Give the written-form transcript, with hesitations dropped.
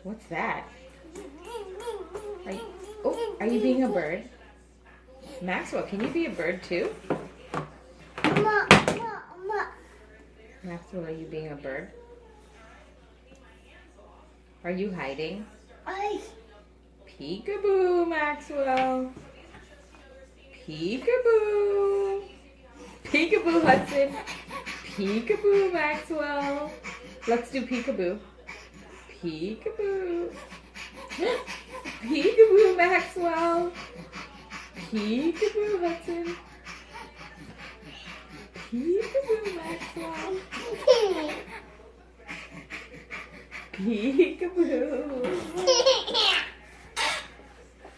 What's that? Are you being a bird? Maxwell, can you be a bird too? Maxwell, are you being a bird? Are you hiding? Peekaboo, Maxwell. Peekaboo. Peekaboo, Hudson. Peekaboo, Maxwell. Let's do peekaboo. Peekaboo. Peekaboo, Maxwell. Peekaboo, Hudson. Peekaboo, Maxwell. Peekaboo.